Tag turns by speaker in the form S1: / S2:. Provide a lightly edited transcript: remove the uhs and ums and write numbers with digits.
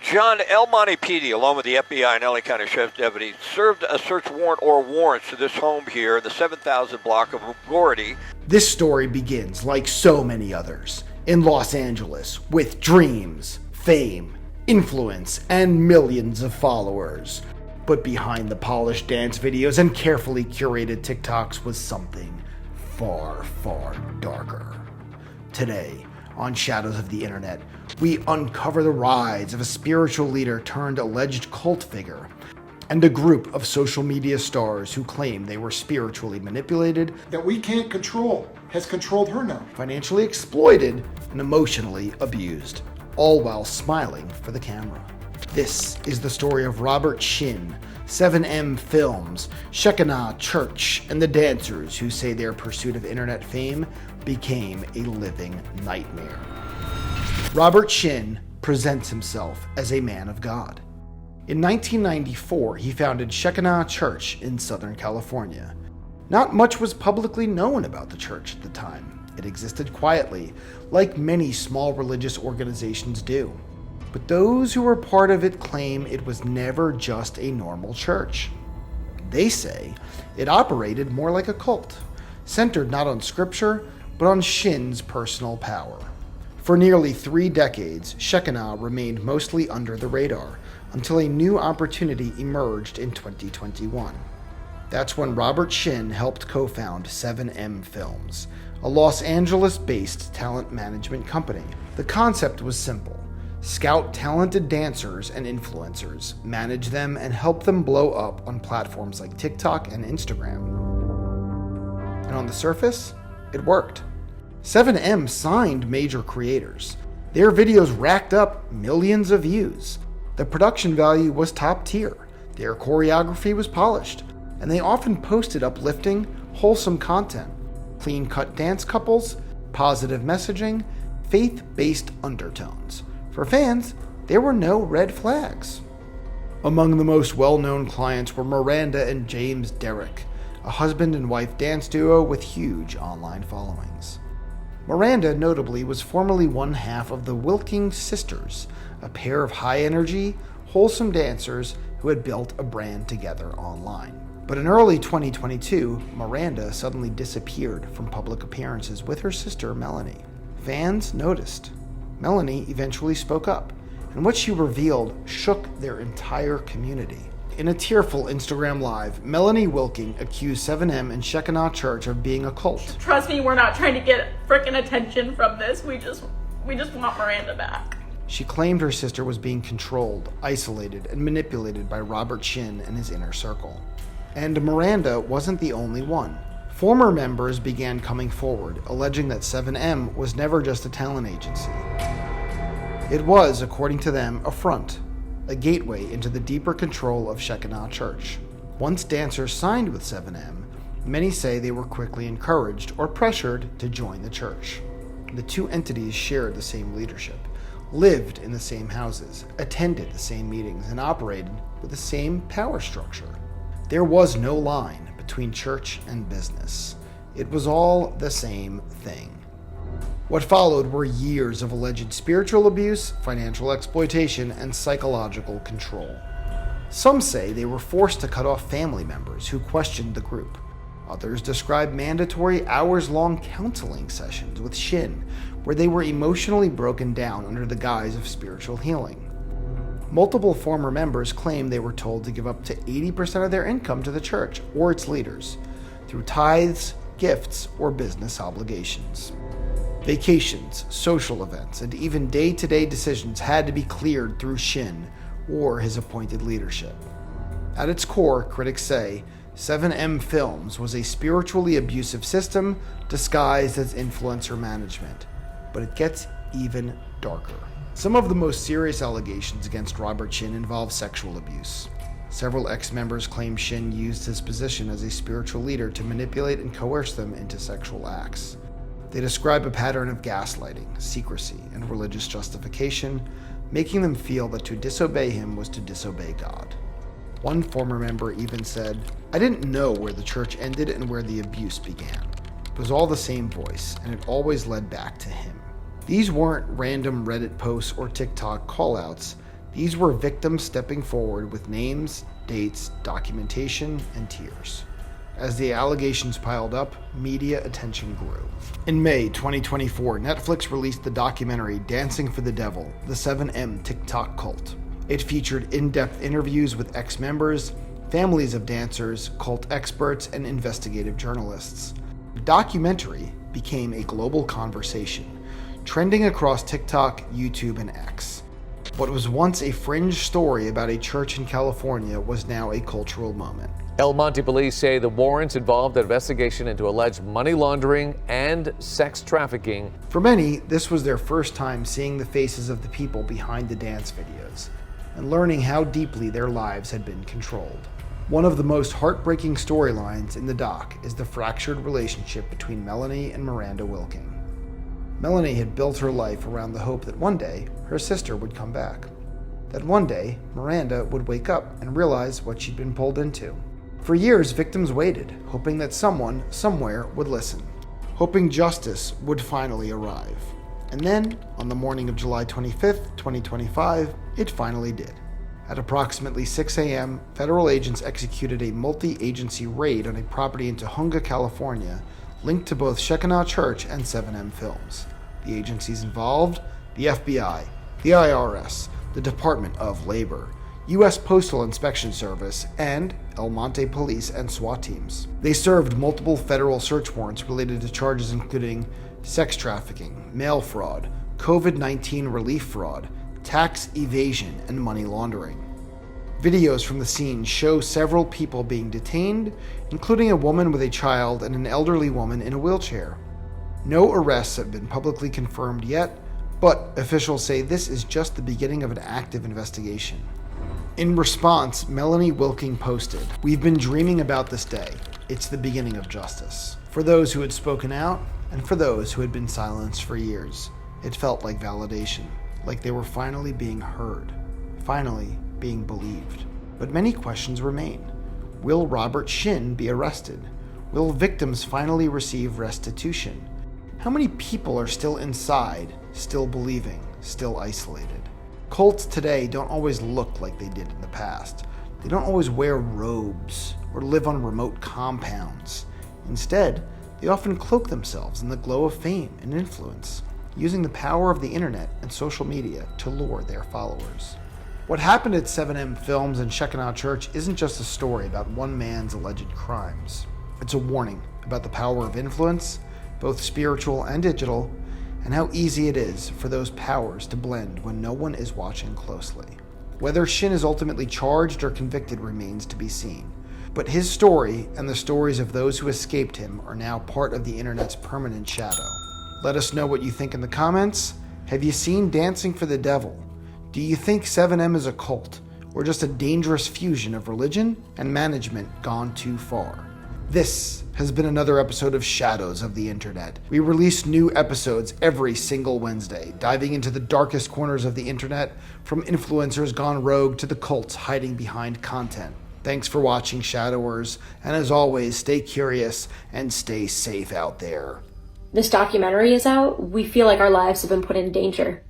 S1: John El Montepiedi, along with the FBI and LA County Sheriff's deputy, served a search warrant or warrants to this home here in the 7,000 block of Gordy.
S2: This story begins, like so many others, in Los Angeles with dreams, fame, influence, and millions of followers. But behind the polished dance videos and carefully curated TikToks was something far, far darker. Today, on Shadows of the Internet, we uncover the rise of a spiritual leader turned alleged cult figure and a group of social media stars who claim they were spiritually manipulated,
S3: that we can't control, has controlled her now,
S2: financially exploited, and emotionally abused, all while smiling for the camera. This is the story of Robert Shin, 7M Films, Shekinah Church, and the dancers who say their pursuit of internet fame became a living nightmare. Robert Shin presents himself as a man of God. In 1994, he founded Shekinah Church in Southern California. Not much was publicly known about the church at the time. It existed quietly, like many small religious organizations do. But those who were part of it claim it was never just a normal church. They say it operated more like a cult, centered not on scripture, but on Shin's personal power. For nearly 3 decades, Shekinah remained mostly under the radar, until a new opportunity emerged in 2021. That's when Robert Shin helped co-found 7M Films, a Los Angeles-based talent management company. The concept was simple: scout talented dancers and influencers, manage them, and help them blow up on platforms like TikTok and Instagram. And on the surface, it worked. 7M signed major creators. Their videos racked up millions of views. The production value was top tier. Their choreography was polished. And they often posted uplifting, wholesome content. Clean-cut dance couples, positive messaging, faith-based undertones. For fans, there were no red flags. Among the most well-known clients were Miranda and James Derrick, a husband and wife dance duo with huge online followings. Miranda, notably, was formerly one half of the Wilking Sisters, a pair of high-energy, wholesome dancers who had built a brand together online. But in early 2022, Miranda suddenly disappeared from public appearances with her sister, Melanie. Fans noticed. Melanie eventually spoke up, and what she revealed shook their entire community. In a tearful Instagram Live, Melanie Wilking accused 7M and Shekinah Church of being a cult.
S4: Trust me, we're not trying to get frickin' attention from this. We just want Miranda back.
S2: She claimed her sister was being controlled, isolated, and manipulated by Robert Shin and his inner circle. And Miranda wasn't the only one. Former members began coming forward, alleging that 7M was never just a talent agency. It was, according to them, a front, a gateway into the deeper control of Shekinah Church. Once dancers signed with 7M, many say they were quickly encouraged or pressured to join the church. The two entities shared the same leadership, lived in the same houses, attended the same meetings, and operated with the same power structure. There was no line between church and business. It was all the same thing. What followed were years of alleged spiritual abuse, financial exploitation, and psychological control. Some say they were forced to cut off family members who questioned the group. Others describe mandatory hours-long counseling sessions with Shin, where they were emotionally broken down under the guise of spiritual healing. Multiple former members claim they were told to give up to 80% of their income to the church or its leaders, through tithes, gifts, or business obligations. Vacations, social events, and even day-to-day decisions had to be cleared through Shin or his appointed leadership. At its core, critics say, 7M Films was a spiritually abusive system disguised as influencer management. But it gets even darker. Some of the most serious allegations against Robert Shin involve sexual abuse. Several ex-members claim Shin used his position as a spiritual leader to manipulate and coerce them into sexual acts. They describe a pattern of gaslighting, secrecy, and religious justification, making them feel that to disobey him was to disobey God. One former member even said, "I didn't know where the church ended and where the abuse began. It was all the same voice, and it always led back to him." These weren't random Reddit posts or TikTok callouts. These were victims stepping forward with names, dates, documentation, and tears. As the allegations piled up, media attention grew. In May 2024, Netflix released the documentary Dancing for the Devil, the 7M TikTok Cult. It featured in-depth interviews with ex-members, families of dancers, cult experts, and investigative journalists. The documentary became a global conversation, trending across TikTok, YouTube, and X. What was once a fringe story about a church in California was now a cultural moment.
S5: El Monte police say the warrants involved an investigation into alleged money laundering and sex trafficking.
S2: For many, this was their first time seeing the faces of the people behind the dance videos and learning how deeply their lives had been controlled. One of the most heartbreaking storylines in the doc is the fractured relationship between Melanie and Miranda Wilking. Melanie had built her life around the hope that one day her sister would come back. That one day Miranda would wake up and realize what she'd been pulled into. For years, victims waited, hoping that someone, somewhere, would listen, hoping justice would finally arrive. And then, on the morning of July 25th, 2025, it finally did. At approximately 6 a.m., federal agents executed a multi-agency raid on a property in Tahunga, California, linked to both Shekinah Church and 7M Films. The agencies involved: the FBI, the IRS, the Department of Labor, U.S. Postal Inspection Service, and El Monte Police and SWAT teams. They served multiple federal search warrants related to charges including sex trafficking, mail fraud, COVID-19 relief fraud, tax evasion, and money laundering. Videos from the scene show several people being detained, including a woman with a child and an elderly woman in a wheelchair. No arrests have been publicly confirmed yet, but officials say this is just the beginning of an active investigation. In response, Melanie Wilking posted, "We've been dreaming about this day. It's the beginning of justice." For those who had spoken out, and for those who had been silenced for years, it felt like validation, like they were finally being heard, finally being believed. But many questions remain. Will Robert Shin be arrested? Will victims finally receive restitution? How many people are still inside, still believing, still isolated? Cults today don't always look like they did in the past. They don't always wear robes or live on remote compounds. Instead, they often cloak themselves in the glow of fame and influence, using the power of the internet and social media to lure their followers. What happened at 7M Films and Shekinah Church isn't just a story about one man's alleged crimes. It's a warning about the power of influence, both spiritual and digital, and how easy it is for those powers to blend when no one is watching closely. Whether Shin is ultimately charged or convicted remains to be seen, but his story and the stories of those who escaped him are now part of the internet's permanent shadow. Let us know what you think in the comments. Have you seen Dancing for the Devil? Do you think 7M is a cult, or just a dangerous fusion of religion and management gone too far? This has been another episode of Shadows of the Internet. We release new episodes every single Wednesday, diving into the darkest corners of the internet, from influencers gone rogue to the cults hiding behind content. Thanks for watching, Shadowers, and as always, stay curious and stay safe out there.
S6: This documentary is out, we feel like our lives have been put in danger.